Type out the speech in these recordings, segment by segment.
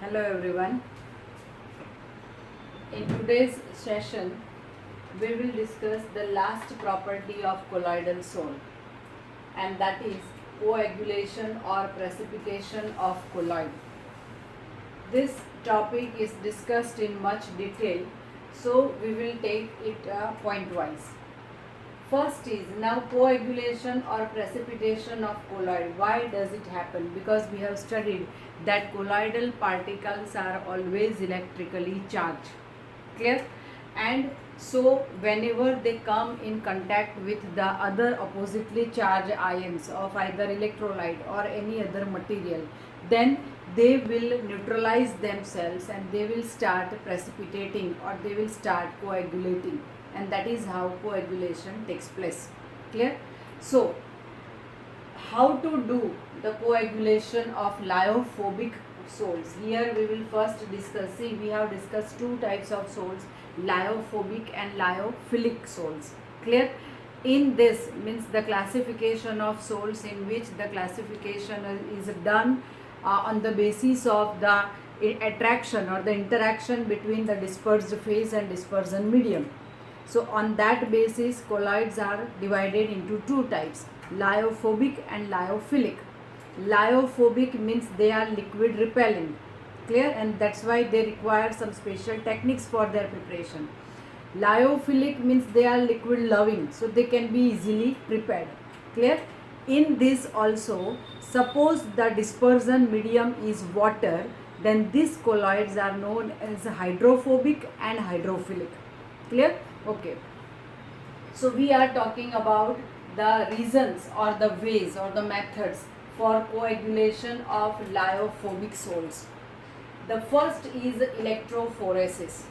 Hello everyone. In today's session, we will discuss the last property of colloidal soul, and that is coagulation or precipitation of colloid. This topic is discussed in much detail, so we will take it point-wise. First is now coagulation or precipitation of colloid. Why does it happen? Because we have studied that colloidal particles are always electrically charged. Clear? And so whenever they come in contact with the other oppositely charged ions of either electrolyte or any other material, then they will neutralize themselves and they will start precipitating or they will start coagulating, and that is how coagulation takes place. Clear? So how to do the coagulation of lyophobic sols? Here we will first discuss, see, we have discussed two types of sols, lyophobic and lyophilic sols. Clear? In this means the classification of sols, in which the classification is done on the basis of the attraction or the interaction between the dispersed phase and dispersion medium. So on that basis, colloids are divided into two types, lyophobic and lyophilic. Lyophobic means they are liquid repellent. Clear? And that's why they require some special techniques for their preparation. Lyophilic means they are liquid loving, so they can be easily prepared. Clear? In this also, suppose the dispersion medium is water, then these colloids are known as hydrophobic and hydrophilic. Clear? Okay. So we are talking about the reasons or the ways or the methods for coagulation of lyophobic sols. The first is electrophoresis.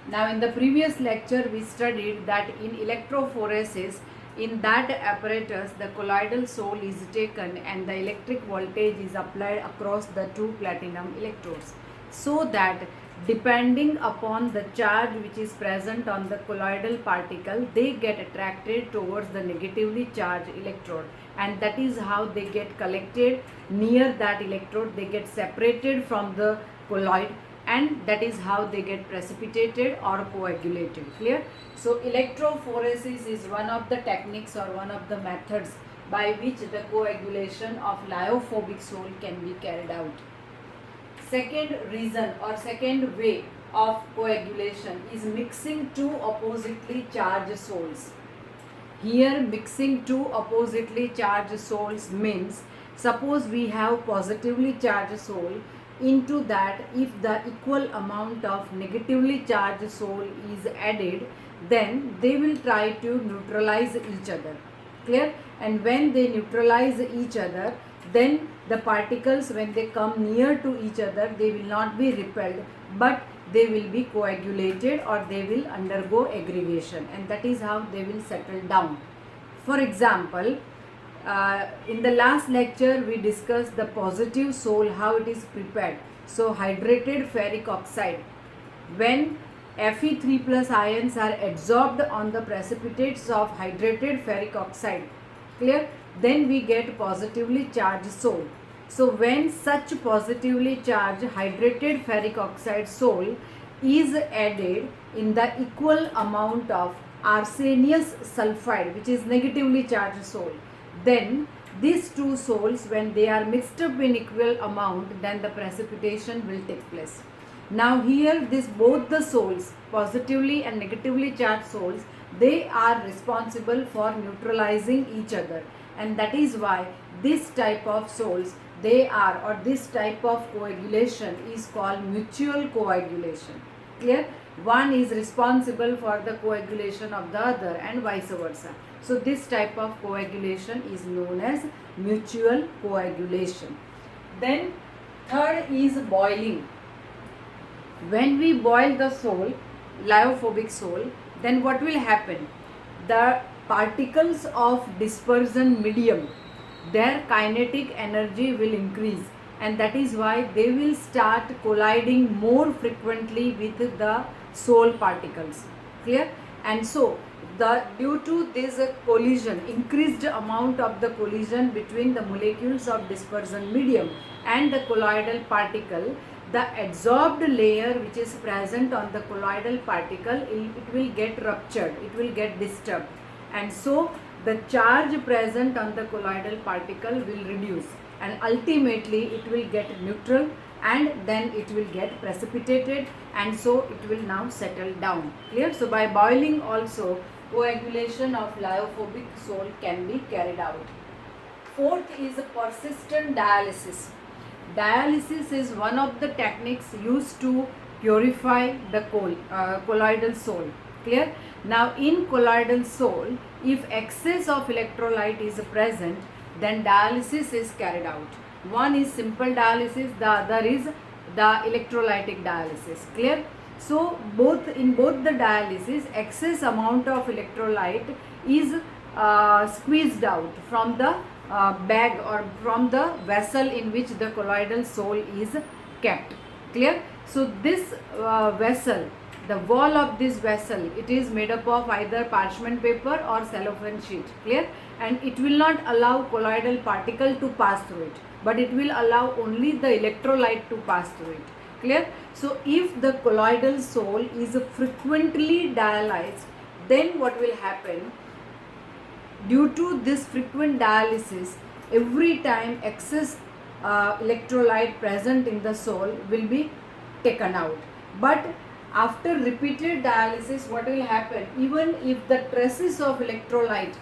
Now in the previous lecture we studied that in electrophoresis, in that apparatus the colloidal sol is taken and the electric voltage is applied across the two platinum electrodes, so that depending upon the charge which is present on the colloidal particle, they get attracted towards the negatively charged electrode, and that is how they get collected near that electrode. They get separated from the colloid, and that is how they get precipitated or coagulated. Clear? So electrophoresis is one of the techniques or one of the methods by which the coagulation of lyophobic sol can be carried out. Second reason or second way of coagulation is mixing two oppositely charged sols. Here mixing two oppositely charged sols means, suppose we have positively charged sol, into that if the equal amount of negatively charged sol is added, then they will try to neutralize each other. Clear? And when they neutralize each other, then the particles, when they come near to each other, they will not be repelled, but they will be coagulated or they will undergo aggregation, and that is how they will settle down. For example, in the last lecture we discussed the positive sol, how it is prepared. So hydrated ferric oxide, when Fe3 plus ions are adsorbed on the precipitates of hydrated ferric oxide, clear, then we get positively charged sol. So when such positively charged hydrated ferric oxide sol is added in the equal amount of arsenious sulfide, which is negatively charged sol, then these two sols, when they are mixed up in equal amount, then the precipitation will take place. Now here this both the sols, positively and negatively charged sols, they are responsible for neutralizing each other, and that is why this type of sols, they are, or this type of coagulation is called mutual coagulation. Clear? One is responsible for the coagulation of the other and vice versa. So this type of coagulation is known as mutual coagulation. Then third is boiling. When we boil the sol, lyophobic sol, then what will happen? The particles of dispersion medium, their kinetic energy will increase, and that is why they will start colliding more frequently with the sol particles. Clear? And so due to this collision, increased amount of the collision between the molecules of dispersion medium and the colloidal particle, the adsorbed layer which is present on the colloidal particle, it will get ruptured, it will get disturbed, and so the charge present on the colloidal particle will reduce, and ultimately it will get neutral, and then it will get precipitated, and so it will now settle down. Clear? So by boiling also coagulation of lyophobic sole can be carried out. Fourth is persistent dialysis. Dialysis is one of the techniques used to purify the colloidal sole. Clear? Now in colloidal sole, if excess of electrolyte is present, then dialysis is carried out. One is simple dialysis, the other is the electrolytic dialysis. Clear? So in both the dialysis, excess amount of electrolyte is squeezed out from the bag or from the vessel in which the colloidal sole is kept. Clear? So this vessel, the wall of this vessel, it is made up of either parchment paper or cellophane sheet. Clear? And it will not allow colloidal particle to pass through it, but it will allow only the electrolyte to pass through it. Clear? So if the colloidal sole is frequently dialyzed, then what will happen? Due to this frequent dialysis, every time excess electrolyte present in the sole will be taken out. But after repeated dialysis, what will happen? Even if the traces of electrolyte,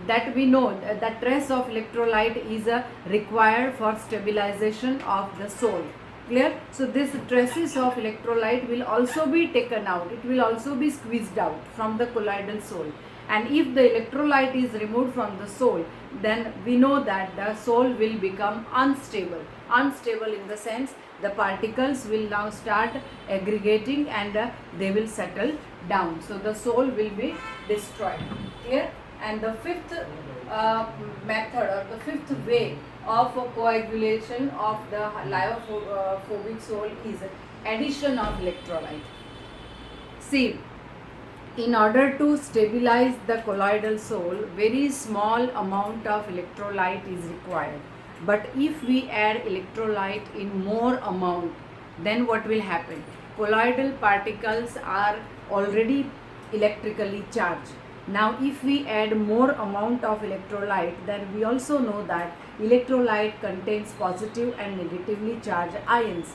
that we know that trace of electrolyte is required for stabilization of the sole. Clear? So this traces of electrolyte will also be taken out. It will also be squeezed out from the colloidal sole. And if the electrolyte is removed from the sole, then we know that the sole will become unstable. Unstable in the sense the particles will now start aggregating and they will settle down. So the sole will be destroyed. Clear? And the fifth method or the fifth way of coagulation of the lyophobic sole is addition of electrolyte. See, in order to stabilize the colloidal sole, very small amount of electrolyte is required. But if we add electrolyte in more amount, then what will happen? Colloidal particles are already electrically charged. Now if we add more amount of electrolyte, then we also know that electrolyte contains positive and negatively charged ions.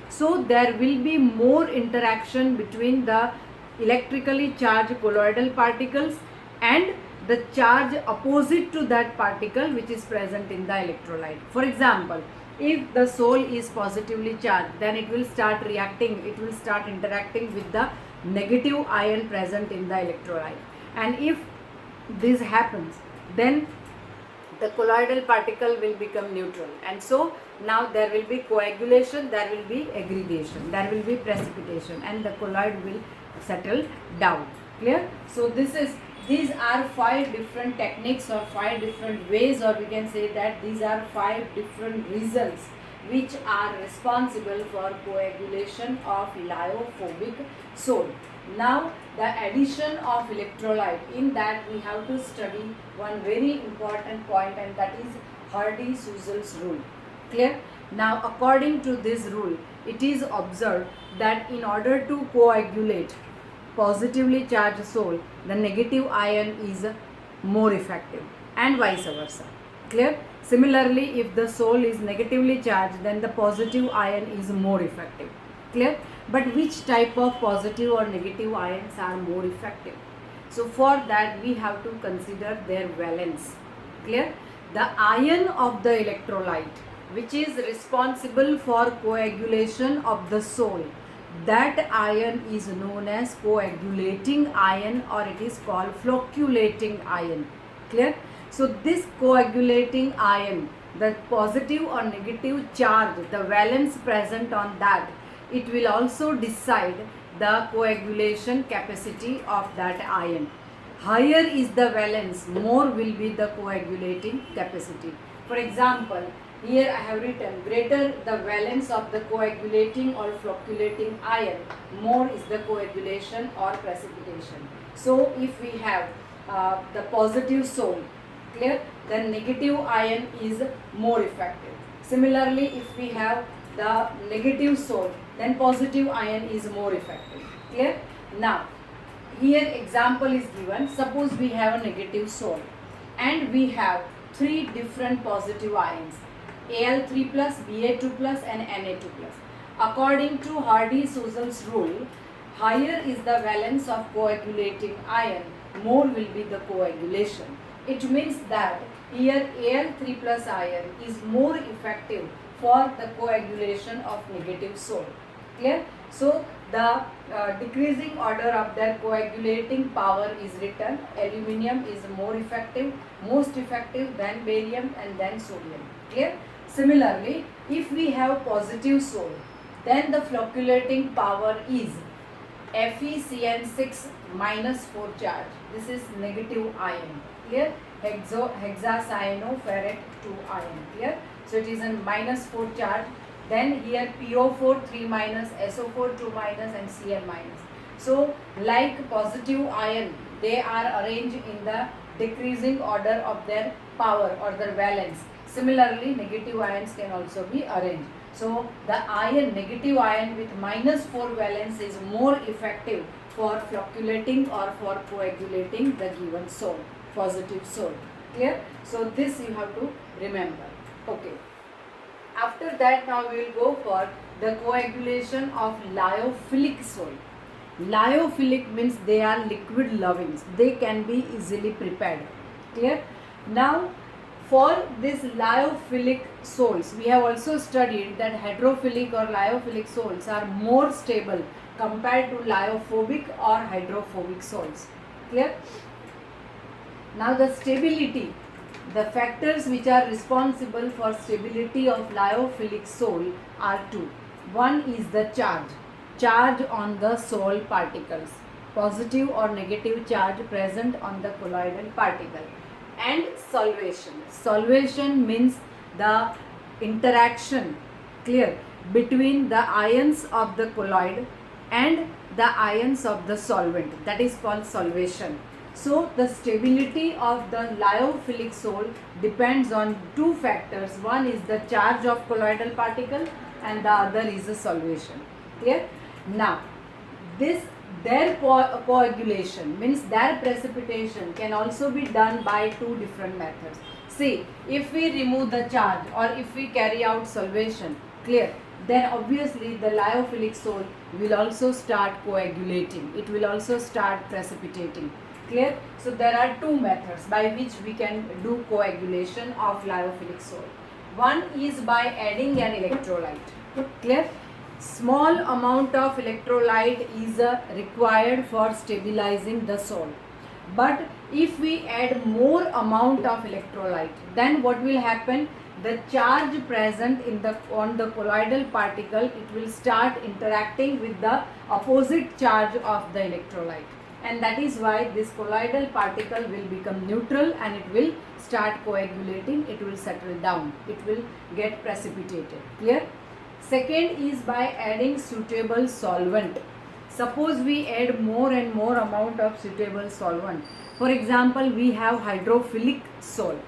So there will be more interaction between the electrically charged colloidal particles and the charge opposite to that particle which is present in the electrolyte. For example, if the sole is positively charged, then it will start reacting, it will start interacting with the negative ion present in the electrolyte. And if this happens, then the colloidal particle will become neutral, and so now there will be coagulation, there will be aggregation, there will be precipitation, and the colloid will settle down. Clear? So these are 5 different techniques or 5 different ways, or we can say that these are 5 different reasons which are responsible for coagulation of lyophobic sole. Now the addition of electrolyte, in that we have to study one very important point, and that is Hardy-Suzzel's rule. Clear? Now according to this rule, it is observed that in order to coagulate positively charged sole, the negative ion is more effective, and vice versa. Clear? Similarly, if the sole is negatively charged, then the positive ion is more effective. Clear? But which type of positive or negative ions are more effective? So for that we have to consider their valence. Clear? The ion of the electrolyte which is responsible for coagulation of the sole, that ion is known as coagulating ion, or it is called flocculating ion. Clear? So this coagulating ion, the positive or negative charge, the valence present on that, it will also decide the coagulation capacity of that ion. Higher is the valence, more will be the coagulating capacity. For example, here I have written, greater the valence of the coagulating or flocculating ion, more is the coagulation or precipitation. So if we have the positive sole, clear, then negative ion is more effective. Similarly, if we have the negative sole, then positive ion is more effective. Clear? Now, here example is given. Suppose we have a negative salt and we have three different positive ions, Al3+, Ba2+, and Na2+. According to Hardy-Suzzel's rule, higher is the valence of coagulating ion, more will be the coagulation. It means that here Al3+ ion is more effective for the coagulation of negative salt. Clear? So the decreasing order of their coagulating power is written. Aluminium is more effective, most effective than barium and then sodium. Clear? Similarly, if we have positive salt, then the flocculating power is FeCN6 -4 charge. This is negative ion. Clear? Hexacyanoferrate 2 ion. Clear? So it is a -4 charge. Then here PO4 3 minus, SO4 2 minus, and Cl minus. So like positive ion, they are arranged in the decreasing order of their power or their valence. Similarly, negative ions can also be arranged. So the ion, negative ion with -4 valence is more effective for flocculating or for coagulating the given salt, positive salt. Clear? So this you have to remember. Okay. After that, now we will go for the coagulation of lyophilic salt. Lyophilic means they are liquid lovings. They can be easily prepared. Clear? Now, for this lyophilic salts, we have also studied that hydrophilic or lyophilic salts are more stable compared to lyophobic or hydrophobic salts. Clear? Now the stability, the factors which are responsible for stability of lyophilic salt are two. One is the charge on the salt particles, positive or negative charge present on the colloidal particle, and solvation means the interaction, clear, between the ions of the colloid and the ions of the solvent, that is called solvation. So the stability of the lyophilic salt depends on two factors. One is the charge of colloidal particle and the other is the solvation. Clear? Now their coagulation means their precipitation can also be done by two different methods. See, if we remove the charge or if we carry out solvation, clear, then obviously the lyophilic salt will also start coagulating. It will also start precipitating. Clear? So there are two methods by which we can do coagulation of lyophilic salt. One is by adding an electrolyte. Clear? Small amount of electrolyte is required for stabilizing the salt. But if we add more amount of electrolyte, then what will happen? The charge present on the colloidal particle, it will start interacting with the opposite charge of the electrolyte. And that is why this colloidal particle will become neutral and it will start coagulating, it will settle down, it will get precipitated. Clear? Second is by adding suitable solvent. Suppose we add more and more amount of suitable solvent. For example, we have hydrophilic salt.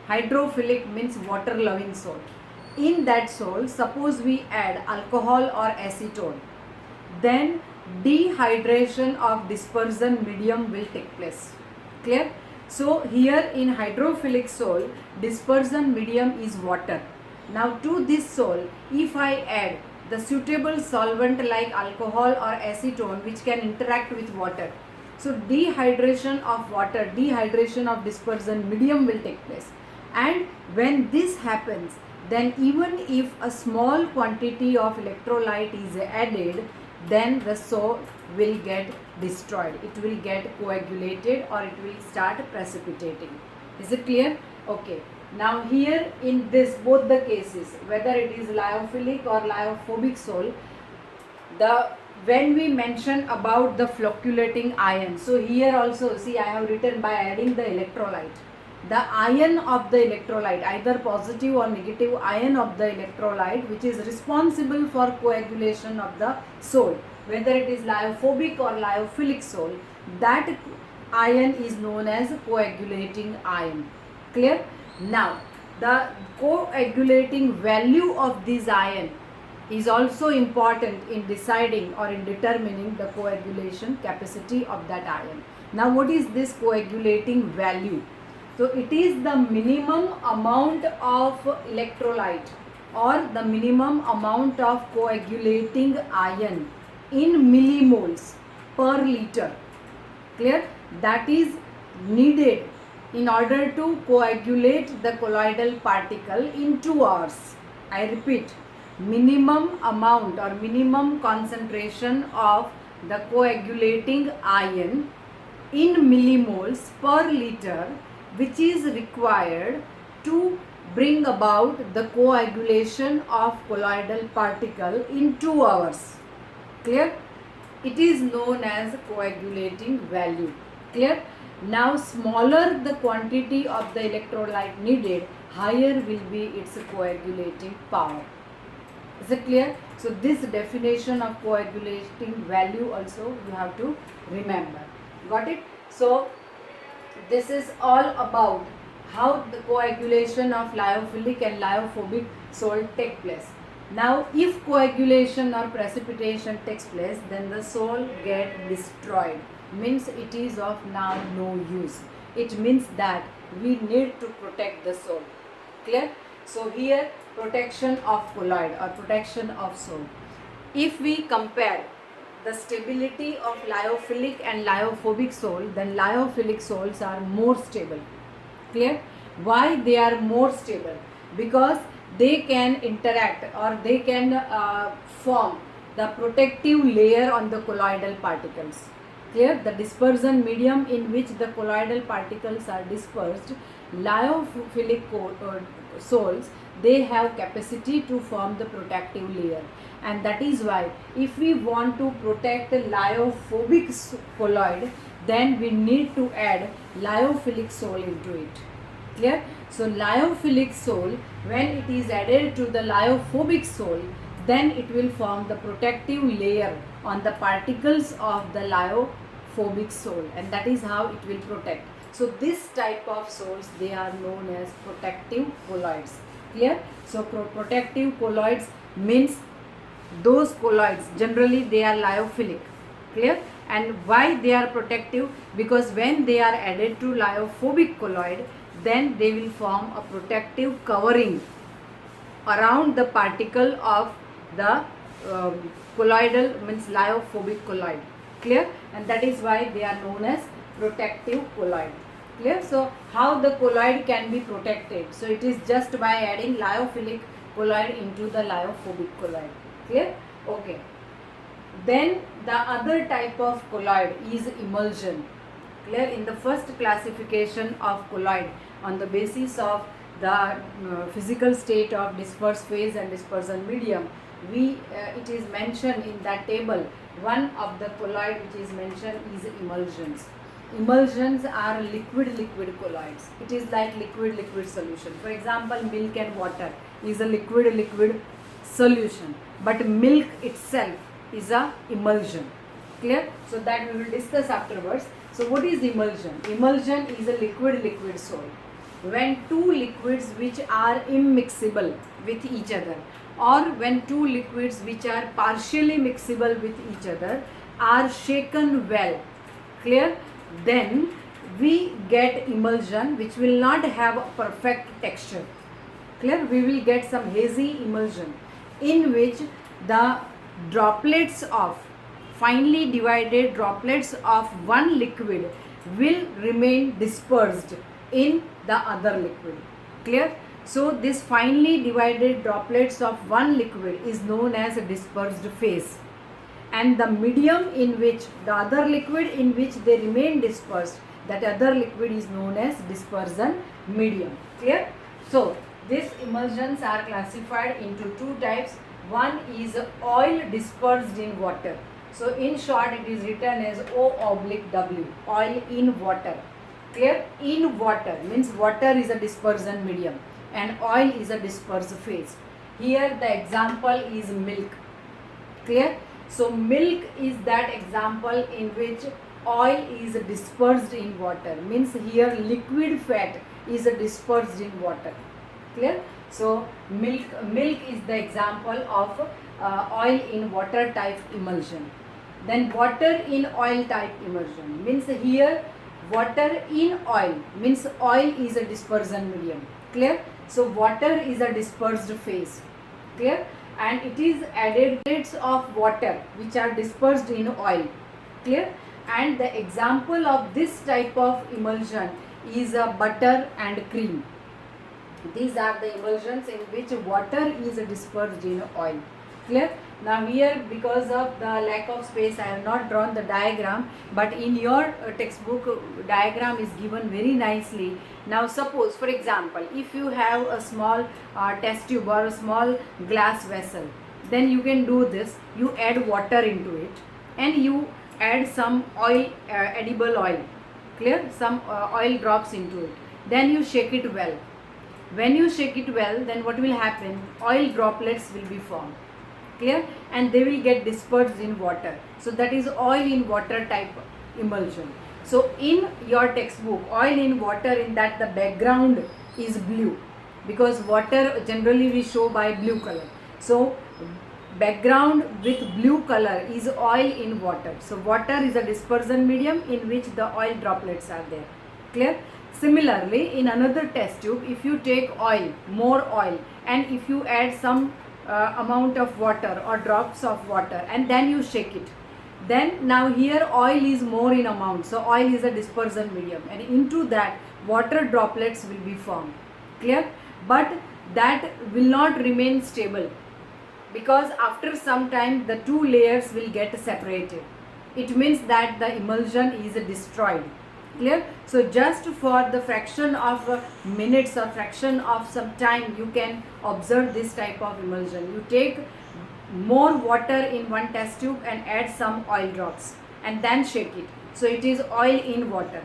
Hydrophilic means water loving salt. In that salt, suppose we add alcohol or acetone, then dehydration of dispersion medium will take place. Clear? So here in hydrophilic salt, dispersion medium is water. Now to this salt, if I add the suitable solvent like alcohol or acetone which can interact with water, so dehydration of water, dehydration of dispersion medium will take place. And when this happens, then even if a small quantity of electrolyte is added, then the salt will get destroyed. It will get coagulated or it will start precipitating. Is it clear? Okay. Now here in this both the cases, whether it is lyophilic or lyophobic salt, when we mention about the flocculating ion, so here also see I have written by adding the electrolyte. The ion of the electrolyte, either positive or negative ion of the electrolyte, which is responsible for coagulation of the salt, whether it is lyophobic or lyophilic salt, that ion is known as coagulating ion. Clear? Now the coagulating value of this ion is also important in deciding or in determining the coagulation capacity of that ion. Now what is this coagulating value? So it is the minimum amount of electrolyte or the minimum amount of coagulating ion in millimoles per liter, clear, that is needed in order to coagulate the colloidal particle in 2 hours. I repeat, minimum amount or minimum concentration of the coagulating ion in millimoles per liter which is required to bring about the coagulation of colloidal particle in 2 hours. Clear? It is known as coagulating value. Clear? Now smaller the quantity of the electrolyte needed, higher will be its coagulating power. Is it clear? So this definition of coagulating value also you have to remember. Got it? So this is all about how the coagulation of lyophilic and lyophobic salt take place. Now if coagulation or precipitation takes place, then the salt get destroyed, means it is of now no use. It means that we need to protect the salt. Clear? So here protection of colloid or protection of salt. If we compare the stability of lyophilic and lyophobic salt, then lyophilic salts are more stable. Clear? Why they are more stable? Because they can interact or they can form the protective layer on the colloidal particles. Clear? The dispersion medium in which the colloidal particles are dispersed, lyophilic salts, they have capacity to form the protective layer, and that is why if we want to protect the lyophobic colloid, then we need to add lyophilic salt into it. Clear? So lyophilic salt, when it is added to the lyophobic salt, then it will form the protective layer on the particles of the lyophobic salt, and that is how it will protect. So this type of salts, they are known as protective colloids. Clear? So protective colloids means those colloids generally they are lyophilic. Clear? And why they are protective? Because when they are added to lyophobic colloid, then they will form a protective covering around the particle of the colloidal, means lyophobic colloid. Clear? And that is why they are known as protective colloid. Clear? So how the colloid can be protected? So it is just by adding lyophilic colloid into the lyophobic colloid. Clear? Okay. Then the other type of colloid is emulsion. Clear? In the first classification of colloid on the basis of the physical state of disperse phase and dispersion medium, it is mentioned in that table, one of the colloid which is mentioned is emulsions. Emulsions are liquid colloids. It is like liquid solution. For example, milk and water is a liquid solution, but milk itself is a emulsion. Clear? So that we will discuss afterwards. So what is emulsion? Emulsion is a liquid salt. When two liquids which are immiscible with each other, or when two liquids which are partially mixable with each other are shaken well, clear, then we get emulsion which will not have a perfect texture. Clear? We will get some hazy emulsion in which the droplets of finely divided droplets of one liquid will remain dispersed in the other liquid. Clear? So this finely divided droplets of one liquid is known as a dispersed phase, and the medium in which the other liquid in which they remain dispersed, that other liquid is known as dispersion medium. Clear? So these emulsions are classified into two types. One is oil dispersed in water. So in short it is written as O/W, oil in water. Clear? In water means water is a dispersion medium and oil is a dispersed phase. Here the example is milk. Clear? So milk is that example in which oil is dispersed in water, means here liquid fat is dispersed in water. Clear? So milk is the example of oil in water type emulsion. Then water in oil type immersion means here water in oil means oil is a dispersion medium. Clear? So water is a dispersed phase. Clear? And it is added bits of water which are dispersed in oil. Clear? And the example of this type of emulsion is butter and cream. These are the emulsions in which water is dispersed in oil. Clear? Now here, because of the lack of space, I have not drawn the diagram, but in your textbook diagram is given very nicely. Now suppose, for example, if you have a small test tube or a small glass vessel, then you can do this. You add water into it and you add some oil, edible oil. Clear? Some oil drops into it. Then you shake it well. When you shake it well, then what will happen? Oil droplets will be formed. Clear? And they will get dispersed in water. So that is oil in water type emulsion. So in your textbook, oil in water, in that the background is blue, because water generally we show by blue color. So background with blue color is oil in water. So water is a dispersion medium in which the oil droplets are there. Clear? Similarly, in another test tube, if you take oil, more oil, and if you add some amount of water or drops of water and then you shake it, then now here oil is more in amount. So oil is a dispersion medium and into that water droplets will be formed. Clear? But that will not remain stable, because after some time the two layers will get separated. It means that the emulsion is destroyed. Clear? So just for the fraction of minutes or fraction of some time, you can observe this type of emulsion. You take more water in one test tube and add some oil drops and then shake it. So it is oil in water.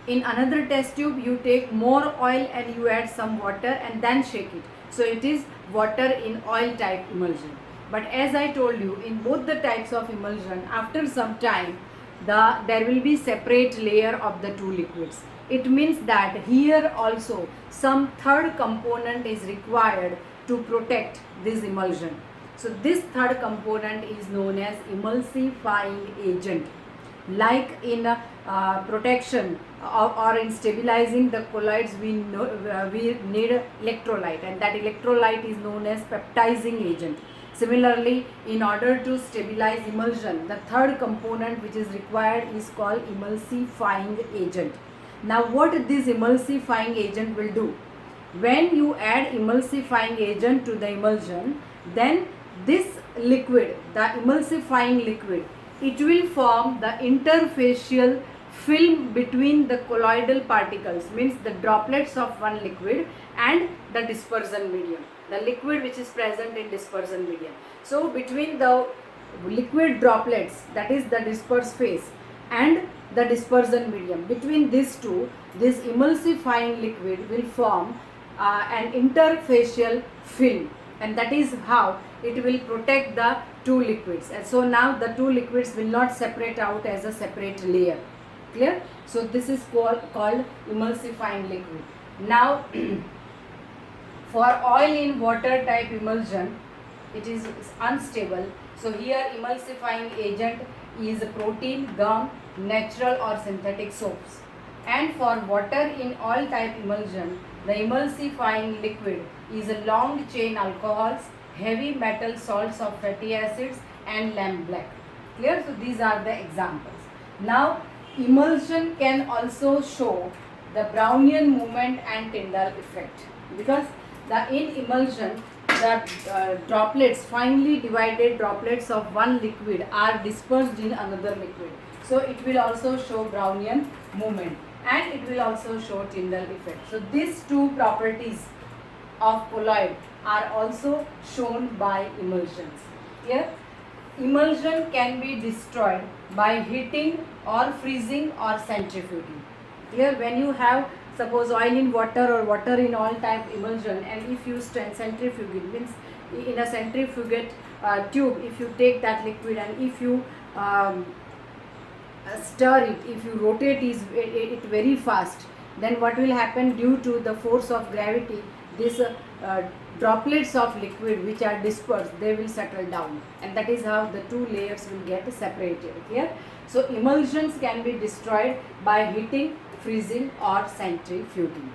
In another test tube, you take more oil and you add some water and then shake it. So it is water in oil type emulsion. But as I told you, in both the types of emulsion, after some time, there will be separate layer of the two liquids. It means that here also some third component is required to protect this emulsion. So this third component is known as emulsifying agent. Like in protection or in stabilizing the colloids, we need electrolyte, and that electrolyte is known as peptizing agent. Similarly, in order to stabilize emulsion, the third component which is required is called emulsifying agent. Now what this emulsifying agent will do? When you add emulsifying agent to the emulsion, then this liquid, the emulsifying liquid, it will form the interfacial film between the colloidal particles, means the droplets of one liquid and the dispersion medium, the liquid which is present in dispersion medium. So between the liquid droplets, that is the dispersed phase, and the dispersion medium, between these two, this emulsifying liquid will form an interfacial film, and that is how it will protect the two liquids. And so now the two liquids will not separate out as a separate layer. Clear? So this is called emulsifying liquid. Now for oil in water type emulsion, it is unstable. So here emulsifying agent is protein, gum, natural or synthetic soaps. And for water in oil type emulsion, the emulsifying liquid is a long chain alcohols, heavy metal salts of fatty acids and lamp black. Clear? So these are the examples. Now emulsion can also show the Brownian movement and Tyndall effect, because in emulsion the droplets, finely divided droplets of one liquid are dispersed in another liquid. So it will also show Brownian movement and it will also show Tyndall effect. So these two properties of colloid are also shown by emulsions. Clear? Emulsion can be destroyed by heating or freezing or centrifuging. Clear? When you have suppose oil in water or water in oil type emulsion, and if you centrifuge it, means in a centrifugate tube, if you take that liquid and if you stir it, if you rotate it very fast, then what will happen? Due to the force of gravity, this droplets of liquid which are dispersed, they will settle down, and that is how the two layers will get separated here. So emulsions can be destroyed by heating, freezing or centrifuging.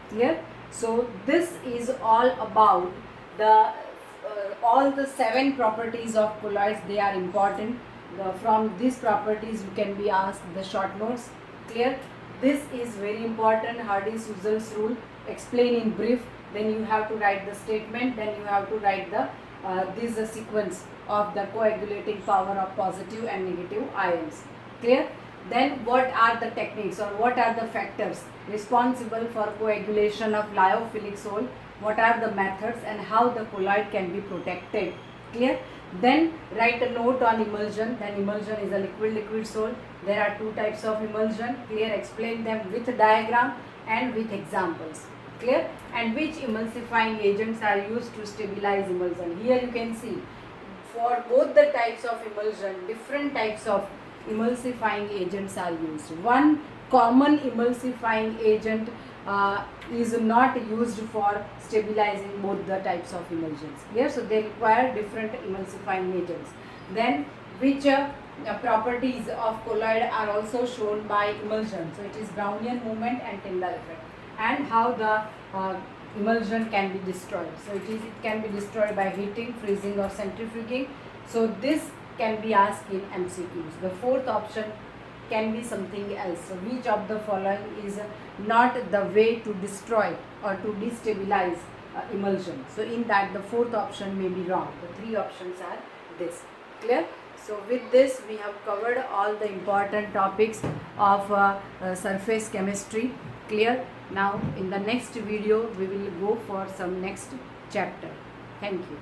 Clear? So this is all about the all the 7 properties of colloids. They are important. From these properties you can be asked the short notes. Clear? This is very important. Hardy-Suzzel's rule. Explain in brief. Then you have to write the statement. Then you have to write the this sequence of the coagulating power of positive and negative ions. Clear? Then what are the techniques or what are the factors responsible for coagulation of lyophilic sole? What are the methods and how the colloid can be protected? Clear? Then write a note on emulsion. Then emulsion is a liquid sole. There are 2 types of emulsion. Clear? Explain them with diagram and with examples. Clear? And which emulsifying agents are used to stabilize emulsion? Here you can see for both the types of emulsion, different types of emulsifying agents are used. One common emulsifying agent is not used for stabilizing both the types of emulsions. Clear? So they require different emulsifying agents. Then which properties of colloid are also shown by emulsion? So it is Brownian movement and Tyndall effect, and how the emulsion can be destroyed. So it can be destroyed by heating, freezing or centrifuging. So this can be asked in MCQs. The 4th option can be something else. So which of the following is not the way to destroy or to destabilize emulsion? So in that the 4th option may be wrong. The 3 options are this. Clear? So with this we have covered all the important topics of surface chemistry. Clear? Now in the next video we will go for some next chapter. Thank you.